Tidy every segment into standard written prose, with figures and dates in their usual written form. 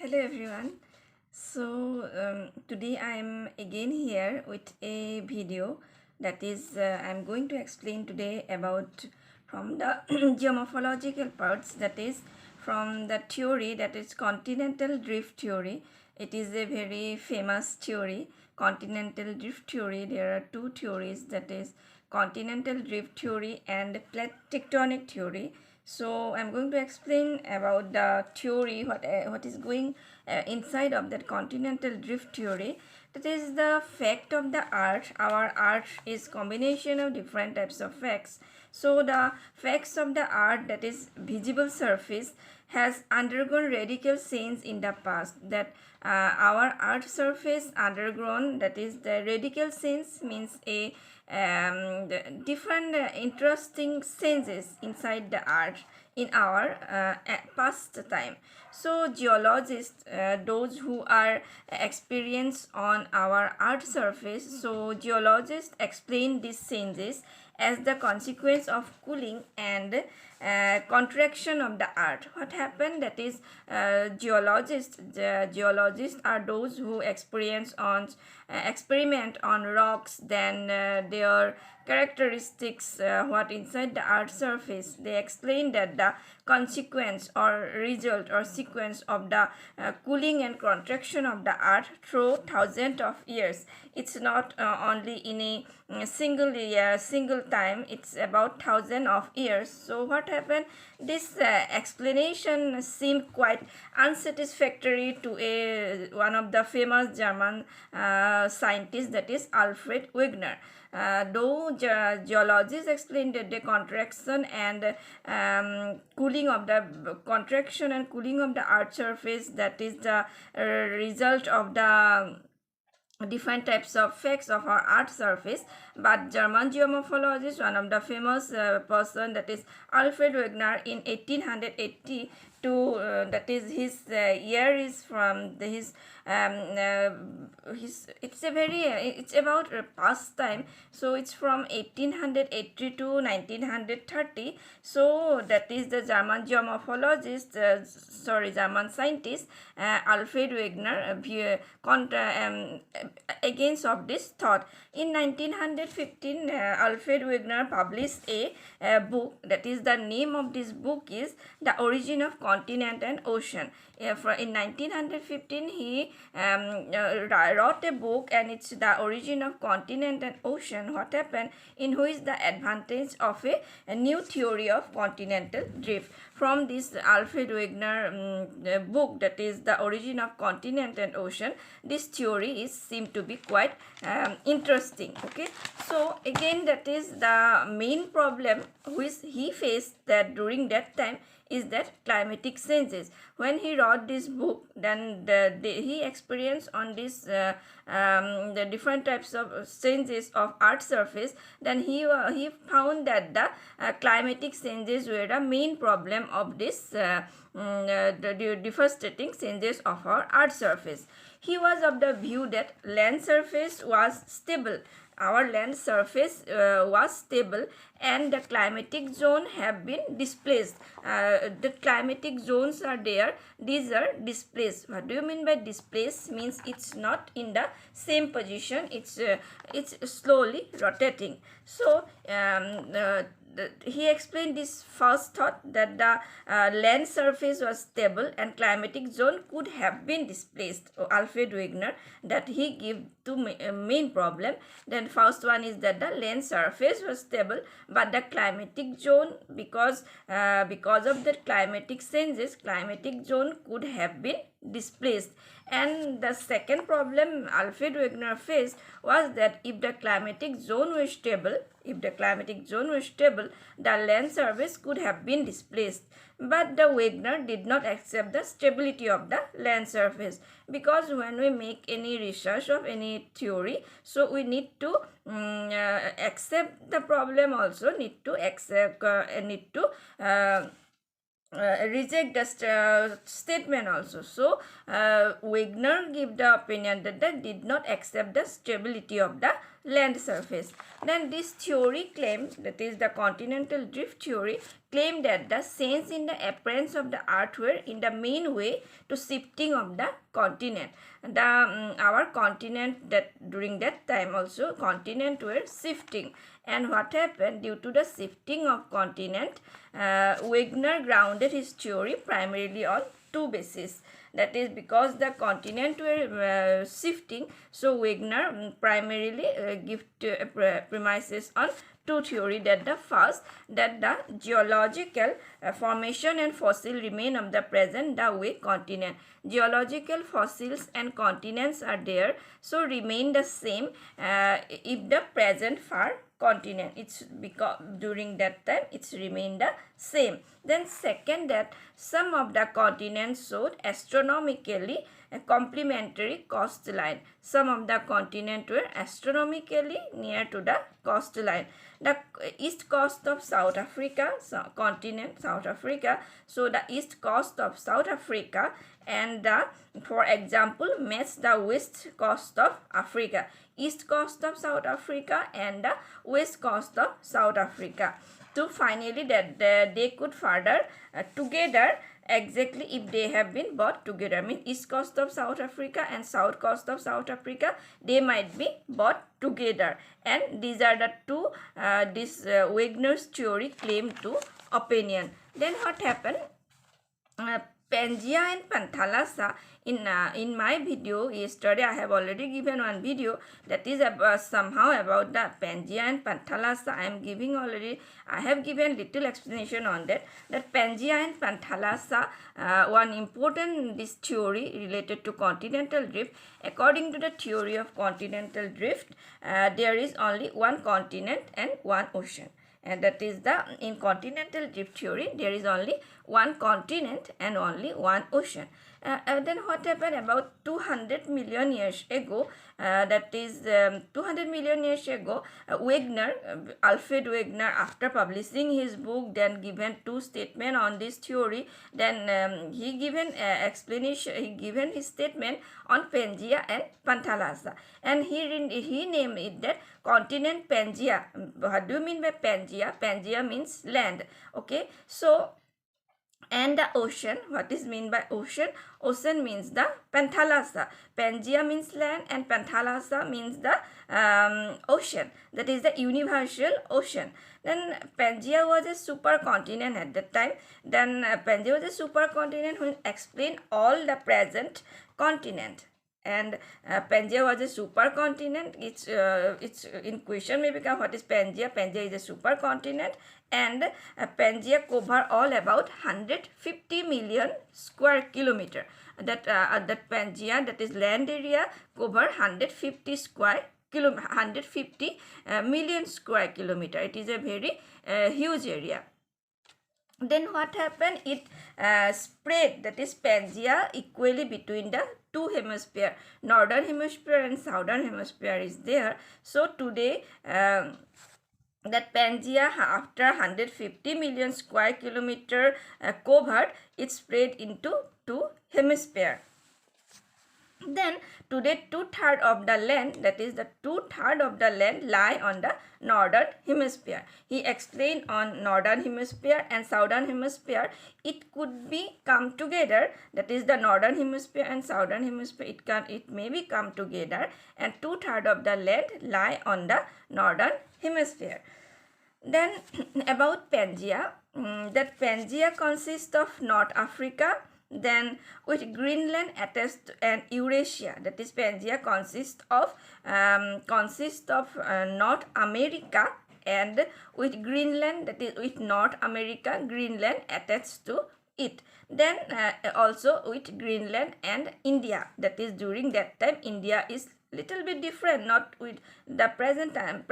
Hello everyone. Today I am again here with a video that is I am going to explain today about from the geomorphological parts, that is from the theory that is continental drift theory. It is a very famous theory, continental drift theory. There are two theories, that is continental drift theory and plate tectonic theory. So I'm going to explain about the theory, what is going inside of that continental drift theory. That is the fact of the earth. Our earth is combination of different types of facts. So the facts of the earth, that is visible surface, has undergone radical change in the past. That our earth surface undergone, that is the radical change, means a different interesting changes inside the earth in our past time. So geologists, those who are experienced on our earth surface, so geologists explain these changes as the consequence of cooling and contraction of the earth. What happened, that is geologists are those who experiment on rocks, then their characteristics, what inside the earth surface. They explain that the consequence or result or sequence of the cooling and contraction of the earth through thousands of years. It's not only in a single year, single time, it's about thousands of years. So what happened, this explanation seemed quite unsatisfactory to one of the famous German scientists, that is Alfred Wagner. Though geologists explained that the contraction and cooling of the contraction and cooling of the earth surface, that is the result of the different types of facts of our earth surface, but German geomorphologist, one of the famous person, that is Alfred Wagner, in 1882, that is his year is from his it's about past time, so it's from 1880 to 1930. So that is the German geomorphologist, German scientist Alfred Wagner against of this thought. In 1915, Alfred Wagner published a book, that is the name of this book is The Origin of Continent and Ocean. In 1915, he wrote a book, and it's The Origin of Continent and Ocean. What happened, in which the advantage of a new theory of continental drift. From this Alfred Wagner book, that is The Origin of Continent and Ocean, this theory is seemed to be quite interesting. Okay, so again, that is the main problem which he faced that during that time is that climatic changes. When he wrote this book, then he experienced on this the different types of changes of earth surface. Then he found that the climatic changes were the main problem of this the devastating changes of our earth surface. He was of the view that land surface was stable. Our land surface was stable, and the climatic zone have been displaced. The climatic zones are there, these are displaced. What do you mean by displaced? Means it's not in the same position, it's slowly rotating. So he explained this first thought, that the land surface was stable and climatic zone could have been displaced. Alfred Wagner, that he gave two main problem. Then first one is that the land surface was stable, but the climatic zone, because of the climatic changes, climatic zone could have been displaced. And the second problem Alfred Wagner faced was that if the climatic zone was stable, the land surface could have been displaced. But the Wagner did not accept the stability of the land surface, because when we make any research of any theory, so we need to accept the problem, also need to accept reject the statement also. So Wagner gave the opinion that they did not accept the stability of the land surface. Then this theory claimed, that is the continental drift theory, claimed that the change in the appearance of the earth were in the main way to shifting of the continent. Our continent, that during that time also continent were shifting. And what happened? Due to the shifting of continent, Wagner grounded his theory primarily on two bases. That is, because the continent were shifting, so Wagner primarily give premises on two theory. That the first, that the geological formation and fossil remain of the present the way continent. Geological fossils and continents are there, so remain the same if the present far continent. It's because during that time it's remained the same. Then second, that some of the continents showed astronomically a complementary coastline. Some of the continents were astronomically near to the coastline. The east coast of South Africa, continent South Africa, so the east coast of South Africa and the, for example, match the west coast of Africa. East coast of South Africa and the west coast of South Africa. To finally that they could further together exactly if they have been brought together. I mean, east coast of South Africa and south coast of South Africa, they might be brought together. And these are the two Wagner's theory claim to opinion. Then what happened? Pangaea and Panthalassa, in my video yesterday I have already given one video that is somehow about the Pangaea and Panthalassa. I have given little explanation on that. That Pangaea and Panthalassa, one important this theory related to continental drift. According to the theory of continental drift, there is only one continent and one ocean. And that is in continental drift theory, there is only one continent and only one ocean. Then what happened about 200 million years ago, that is 200 million years ago, Wagner, Alfred Wagner, after publishing his book, then given two statements on this theory, then he given explanation, he given his statement on Pangaea and Panthalassa, and he named it that continent Pangaea. What do you mean by Pangaea? Pangaea means land. Okay, so and the ocean, what is mean by ocean? Ocean means the Panthalassa. Pangaea means land and Panthalassa means the ocean. That is the universal ocean. Then Pangaea was a supercontinent at that time. Then Pangaea was a supercontinent which explained all the present continent. And Pangaea was a supercontinent. It's in question may become what is Pangaea. Pangaea is a supercontinent, and Pangaea cover all about 150 million square kilometer. That Pangaea, that is land area, cover 150 million square kilometer. It is a very huge area. Then what happened? It spread, that is Pangaea, equally between the two hemispheres. Northern hemisphere and southern hemisphere is there. So today that Pangaea, after 150 million square kilometer covered, it spread into two hemispheres. Then today 2/3 of the land, that is the 2/3 of the land lie on the northern hemisphere. He explained on northern hemisphere and southern hemisphere. It could be come together, that is the northern hemisphere and southern hemisphere. It may be come together, and 2/3 of the land lie on the northern hemisphere. Then about Pangaea, that Pangaea consists of North Africa, then with Greenland attached and Eurasia. That is Pangaea consists of North America, and with Greenland, that is with North America, Greenland attached to it. Then also with Greenland and India. That is during that time India is little bit different, not with the present time,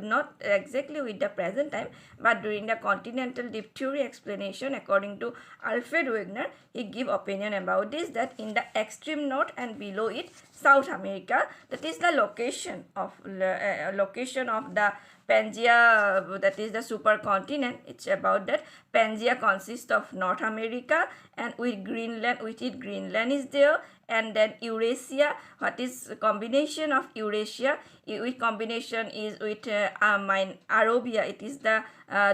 not exactly with the present time, but during the continental drift theory explanation, according to Alfred Wagner, he give opinion about this, that in the extreme north and below it South America, that is the location of the Pangea, that is the supercontinent. It's about that. Pangea consists of North America, and with it Greenland is there, and then Eurasia. What is combination of Eurasia? With combination is with Arabia. It is the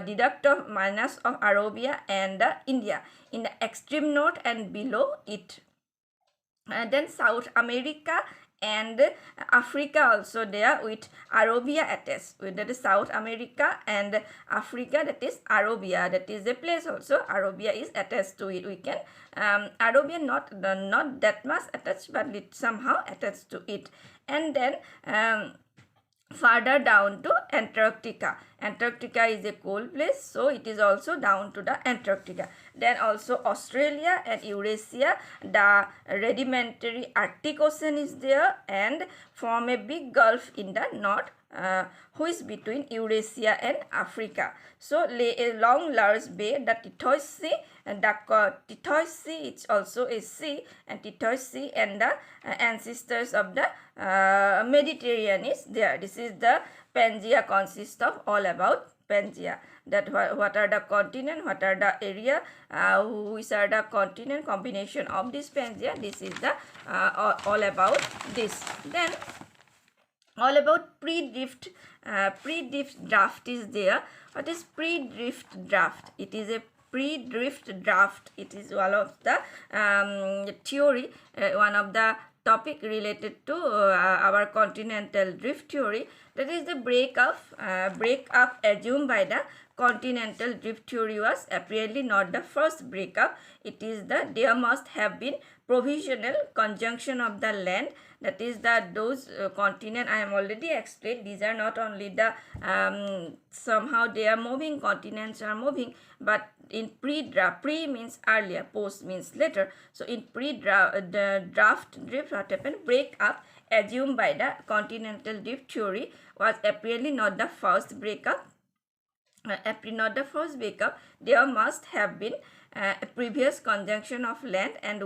deduct of minus of Arabia and India in the extreme north and below it. Then South America and Africa also there with Arabia attached. That is South America and Africa, that is Arabia. That is a place also. Arabia is attached to it. We can Arabia not that much attached, but it somehow attached to it. And then further down to Antarctica. Antarctica is a cold place, so it is also down to the Antarctica. Then also Australia and Eurasia, the rudimentary Arctic Ocean is there and form a big gulf in the north, which between Eurasia and Africa. So lay a long large bay, the Tethys Sea, and the Tethys Sea, it's also a sea, and Tethys Sea and the ancestors of the Mediterranean is there. This is the Pangea consists of all about Pangea. That what are the continent, what are the area, which are the continent, combination of this Pangea. This is the all about this. Then all about pre-drift. Pre-drift draft is there. What is pre-drift draft? It is a pre-drift draft. It is one of the theory, one of the topic related to our continental drift theory. That is the breakup assumed by the continental drift theory was apparently not the first breakup. It is that there must have been provisional conjunction of the land. That is that those continent I am already explained. These are not only the somehow they are moving, continents are moving, but in pre-draft, pre means earlier, post means later. So in pre-draft, the draft drift, what happened? Break up assumed by the continental drift theory was apparently not the first breakup. Not the first breakup. There must have been a previous conjunction of land and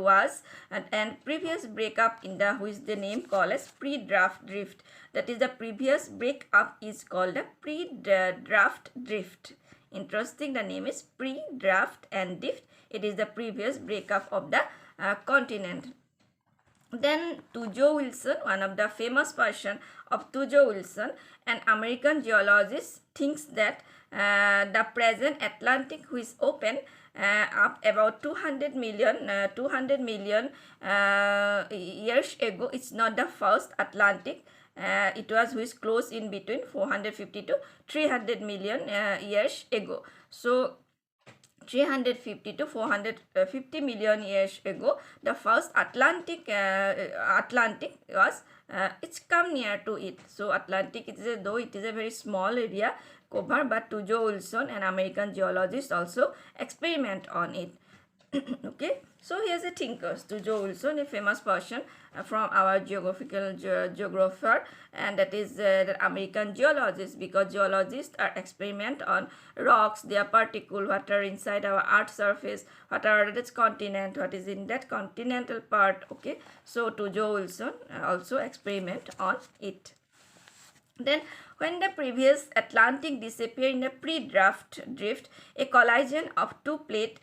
previous breakup in the which the name called as pre-draft drift. That is the previous breakup is called a pre-draft drift. Interesting, the name is pre-draft and drift. It is the previous breakup of the continent. Then Tujo Wilson, one of the famous person of Tujo Wilson, an American geologist, thinks that the present Atlantic, which opened up about 200 million years ago, it's not the first Atlantic. It was which closed in between 450 to 300 million years ago. So 350 to 450 million years ago, the first Atlantic was it's come near to it. So Atlantic, though it is a very small area cover, but Tujo Wilson, an American geologist, also experiment on it. Okay, so here's a thinker, Tujo Wilson, a famous person from our geographer, and that is the American geologist, because geologists are experiment on rocks, their particle, what are inside our earth surface, what are this continent, what is in that continental part. Okay, so Tujo Wilson also experiment on it. Then when the previous Atlantic disappeared in the pre-draft drift, a collision of two plates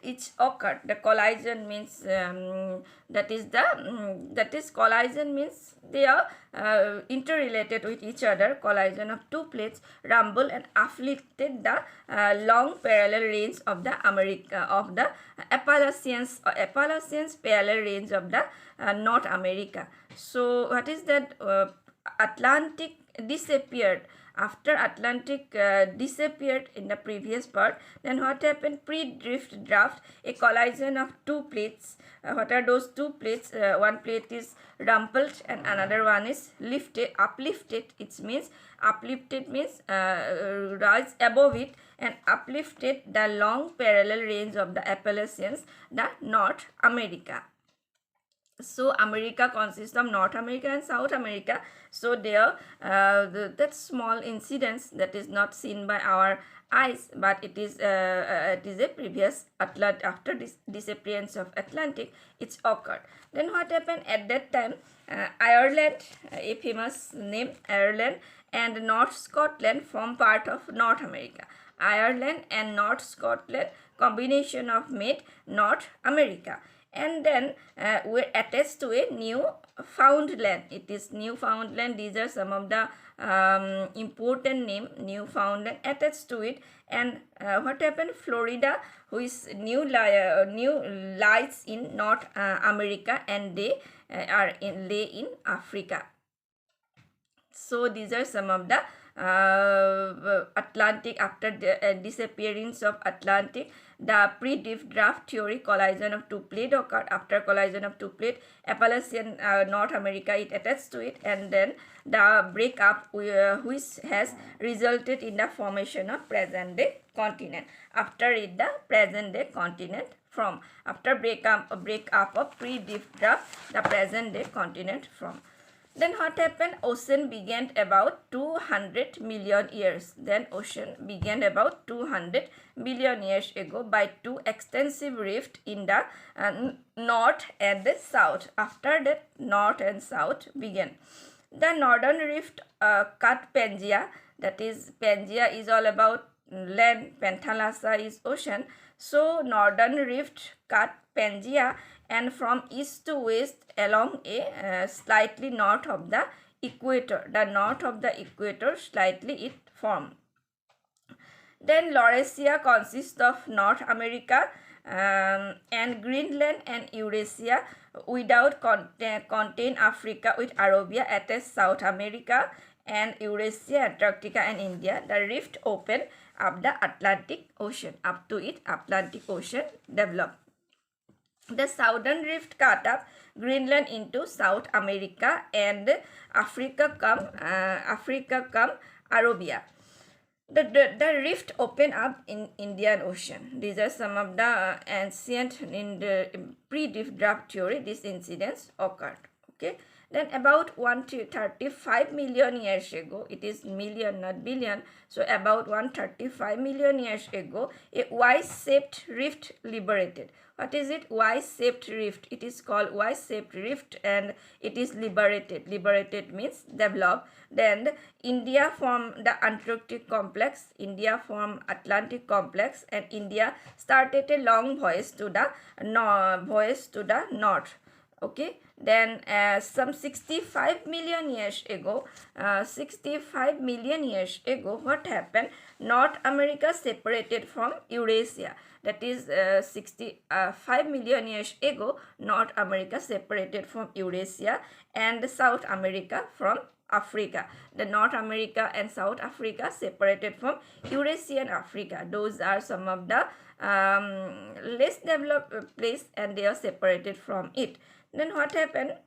each occurred. The collision means collision means they are interrelated with each other. Collision of two plates rumbled and uplifted the long parallel range of the Appalachians parallel range of the North America. So what is that? Atlantic disappeared. After Atlantic disappeared in the previous part, then what happened? Pre-drift draft, a collision of two plates. What are those two plates? One plate is rumpled and another one is uplifted. It means uplifted means rise above it, and uplifted the long parallel range of the Appalachians, the North America. So America consists of North America and South America. So there that small incidence that is not seen by our eyes, but it is a previous Atlantic. After this disappearance of Atlantic, it's occurred. Then what happened at that time? Ireland, a famous name, Ireland, and North Scotland form part of North America. Ireland and North Scotland combination of made North America. And then we're attached to a Newfoundland. It is Newfoundland. These are some of the important name. Newfoundland attached to it. And what happened? Florida, who is new lies in North America, and they lay in Africa. So these are some of the Atlantic. After the disappearance of Atlantic, the pre-drift draft theory, collision of two plates occurred. After collision of two plates, Appalachian North America it attached to it, and then the breakup which has resulted in the formation of present day continent. After it, the present day continent from. After breakup of pre-drift draft, the present day continent from. Then what happened? Ocean began about 200 million years. Then ocean began about 200 million years ago by two extensive rifts in the north and the south. After that, north and south began. The northern rift cut Pangaea. That is, Pangaea is all about land. Panthalassa is ocean. So northern rift cut Pangaea, and from east to west along a slightly north of the equator. The north of the equator slightly it formed. Then Laurasia consists of North America and Greenland and Eurasia without contain Africa with Arabia attached South America and Eurasia, Antarctica and India. The rift open up the Atlantic Ocean. Up to it, Atlantic Ocean developed. The southern rift cut up Greenland into South America, and Africa come Arabia. The rift open up in Indian Ocean. These are some of the ancient in the pre-drift draft theory. These incidents occurred. Okay. Then about 135 million years ago, it is million not billion, so about 135 million years ago, a Y-shaped rift liberated. What is it? Y-shaped rift. It is called Y-shaped rift, and it is liberated. Liberated means developed. Then India formed the Antarctic complex, India formed Atlantic complex, and India started a long voyage to the north. Okay, then some 65 million years ago, what happened? North America separated from Eurasia. That is 65 million years ago, North America separated from Eurasia and South America from Africa. The North America and South Africa separated from Eurasia and Africa. Those are some of the less developed place, and they are separated from it. Then what happened?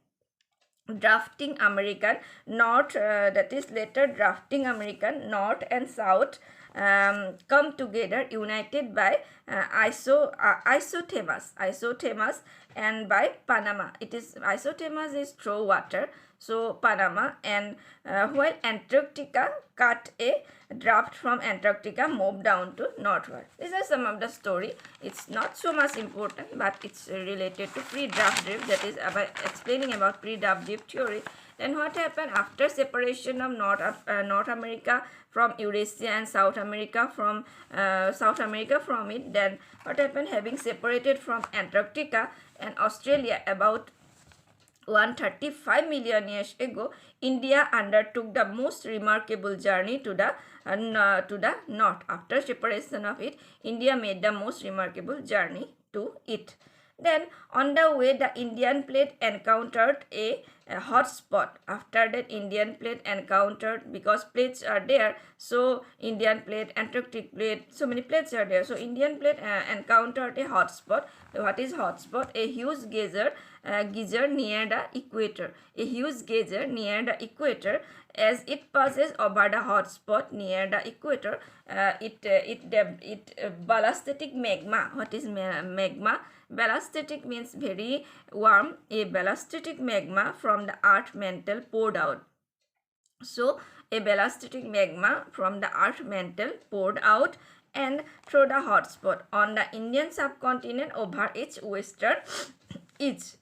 Drafting American North, that is later drafting American North and South come together, united by isotherms and by Panama. It is isotherms is through water, so Panama, and while Antarctica cut a draft from Antarctica moved down to northward. These are some of the story. It's not so much important, but it's related to pre-draft drift. That is about explaining about pre-draft drift theory. Then what happened after separation of North America from Eurasia and South America from it? Then what happened? Having separated from Antarctica and Australia about 135 million years ago, India undertook the most remarkable journey to the north. After separation of it, India made the most remarkable journey to it. Then on the way, the Indian plate encountered a hot spot. After that, Indian plate encountered, because plates are there, so Indian plate, Antarctic plate, so many plates are there. So Indian plate encountered a hot spot. What is hot spot? A huge geyser near the equator. A huge geyser near the equator. As it passes over the hot spot near the equator, basaltic magma. What is magma? Basaltic means very warm. A basaltic magma from the earth mantle poured out. So a basaltic magma from the earth mantle poured out and through the hot spot on the Indian subcontinent over its western edge.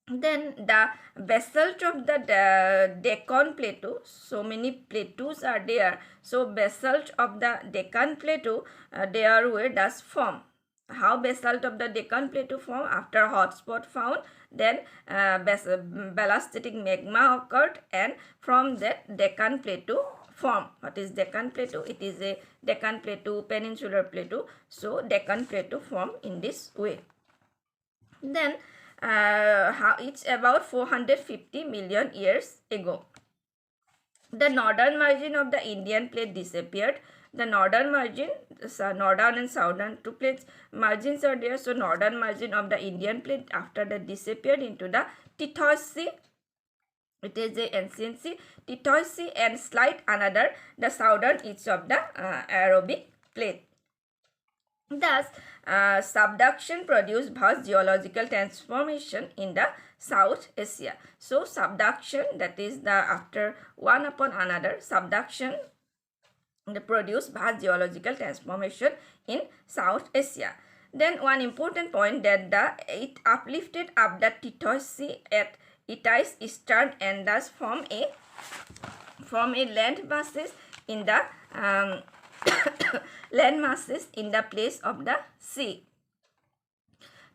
Then the basalt of the Deccan Plateau, so many plateaus are there. So basalt of the Deccan Plateau, there where does form. How basalt of the Deccan Plateau form? After hotspot found, then basaltic magma occurred, and from that Deccan Plateau form. What is Deccan Plateau? It is a Deccan Plateau, peninsular plateau. So Deccan Plateau form in this way. Then it's about 450 million years ago. The northern margin of the Indian plate disappeared. The northern margin, northern and southern two plates margins are there. So northern margin of the Indian plate after that disappeared into the Tethys Sea. It is the ancient sea, Tethys Sea, and slight another the southern edge of the Arabic plate. Thus, subduction produced vast geological transformation in the South Asia. So, subduction, that is the after one upon another, subduction produced vast geological transformation in South Asia. Then one important point that it uplifted up the Tethys Sea at its eastern and thus form a land masses in the land masses in the place of the sea.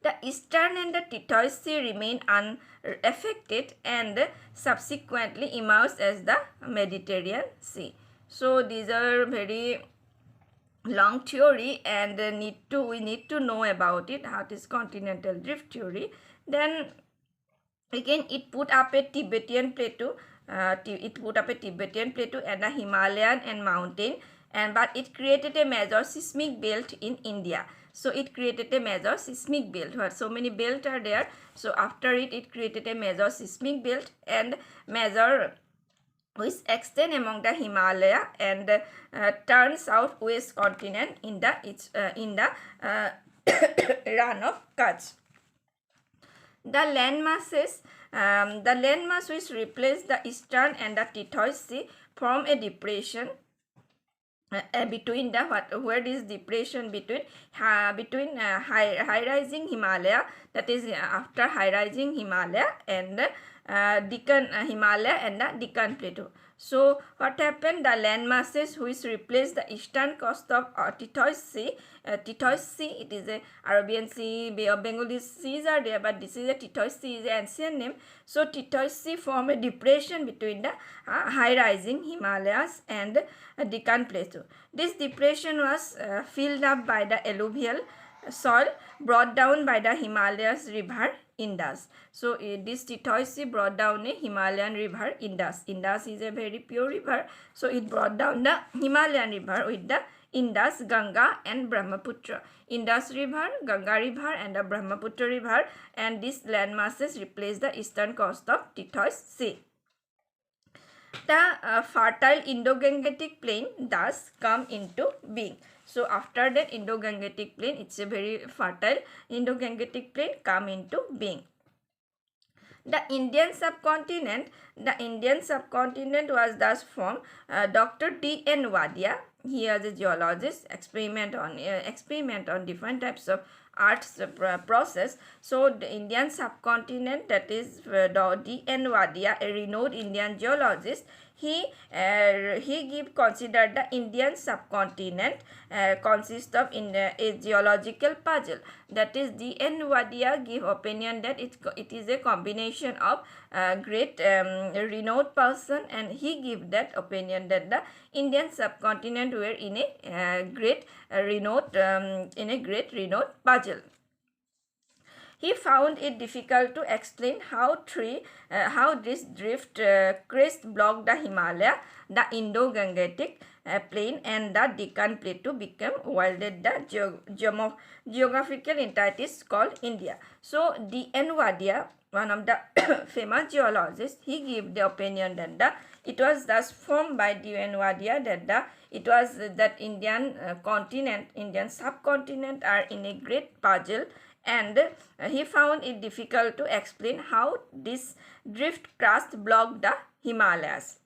The eastern and the Tethys Sea remain unaffected and subsequently emerged as the Mediterranean Sea. So these are very long theory, and we need to know about it. How is continental drift theory? Then again it put up a Tibetan plateau. And a Himalayan and mountain, but it created a major seismic belt in India. So it created a major seismic belt. So many belts are there. So after it created a major seismic belt and major which extend among the Himalaya and turn southwest continent in the run of Kutch. The landmass which replaced the eastern and the Tethys Sea form a depression between where is depression between high rising Himalaya, that is after high rising Himalaya and Deccan Himalaya and the Deccan Plateau. So what happened? The land masses which replaced the eastern coast of Tethys Sea, it is a Arabian Sea, Bay of Bengal seas are there, but this is a Tethys Sea is an ancient name. So Tethys Sea form a depression between the high rising Himalayas and Deccan Plateau. This depression was filled up by the alluvial soil brought down by the Himalayas river Indus. So this Tethys Sea brought down a Himalayan river Indus. Indus is a very pure river. So it brought down the Himalayan river with the Indus, Ganga and Brahmaputra. Indus river, Ganga river and the Brahmaputra river, and these land masses replaced the eastern coast of Tethys Sea. The fertile Indo-Gangetic plain thus come into being. So after that Indo-Gangetic plain, it's a very fertile Indo-Gangetic plain come into being. The Indian subcontinent was thus formed. Dr. D.N. Wadia, he was a geologist, experiment on different types of arts process. So the Indian subcontinent, that is D.N. Wadia, a renowned Indian geologist, he considered the Indian subcontinent consists of a geological puzzle. That is, D.N. Wadia give opinion that it is a combination of great renowned person, and he give that opinion that the Indian subcontinent were in a great renowned puzzle. He found it difficult to explain how this drift crest blocked the Himalaya, the Indo-Gangetic plain and the Deccan Plateau became wielded the geographical entities called India. So D.N. Wadia, one of the famous geologists, he gave the opinion that it was thus formed by D.N. Wadia that Indian Indian subcontinent are in a great puzzle, and he found it difficult to explain how this drift crust blocked the Himalayas.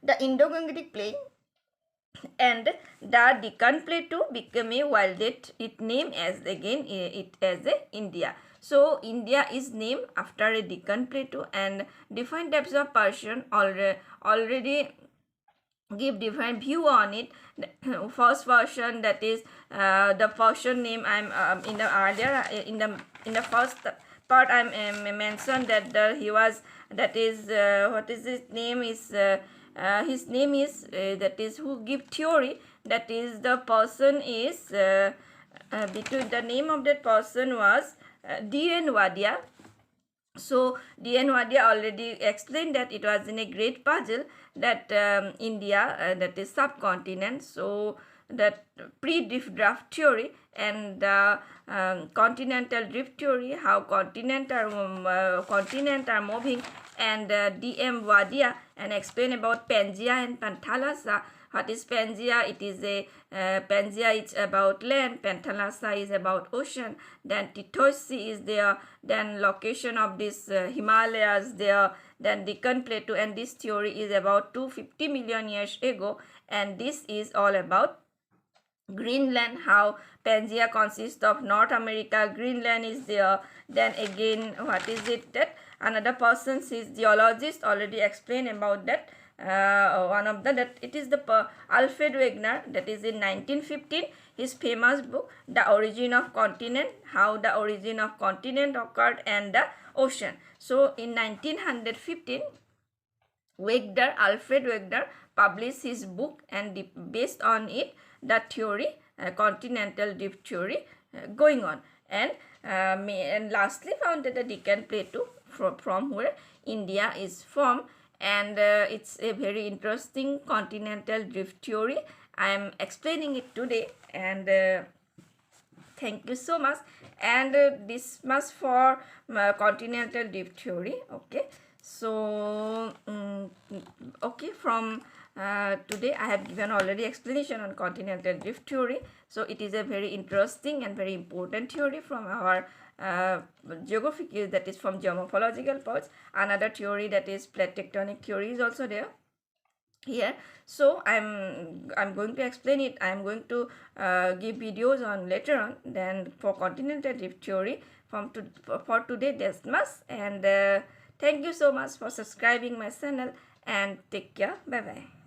The Indo-Gangetic plain and the Deccan Plateau became a wilded it name as again it as a India. So India is named after a Deccan Plateau, and different types of person already give different view on it. First version, that is the person name I'm in the earlier in the first part I'm mentioned that he was, that is what is his name is that is who give theory, that is the person is between the name of that person was D.N Wadia. So D.N Wadia already explained that it was in a great puzzle that India, that is subcontinent, so that pre-drift draft theory and continental drift theory, how continent are moving, and D.M. Wadia and explain about Pangaea and Panthalassa. What is Pangaea? It is a Pangaea is about land, Panthalassa is about ocean, then Titosi is there, then location of this Himalayas there, then Deccan Plateau, and this theory is about 250 million years ago, and this is all about Greenland, how Pangaea consists of North America, Greenland is there. Then again, what is it that another person is geologist already explained about that. One of that it is the Alfred Wagner, that is in 1915, his famous book The Origin of Continent, how the origin of continent occurred and the ocean. So in 1915, Alfred Wagner published his book, and based on it the theory, continental drift theory going on, and lastly found that the Deccan Plateau from where India is formed, and it's a very interesting continental drift theory. I am explaining it today, and thank you so much. And this much for continental drift theory. Okay, so okay, from today I have given already explanation on continental drift theory. So it is a very interesting and very important theory from our geography, that is from geomorphological parts. Another theory, that is plate tectonic theory, is also there here. So I'm going to explain it. I'm going to give videos on later on. Then for continental drift theory for today, that's much. And thank you so much for subscribing my channel, and take care. Bye bye.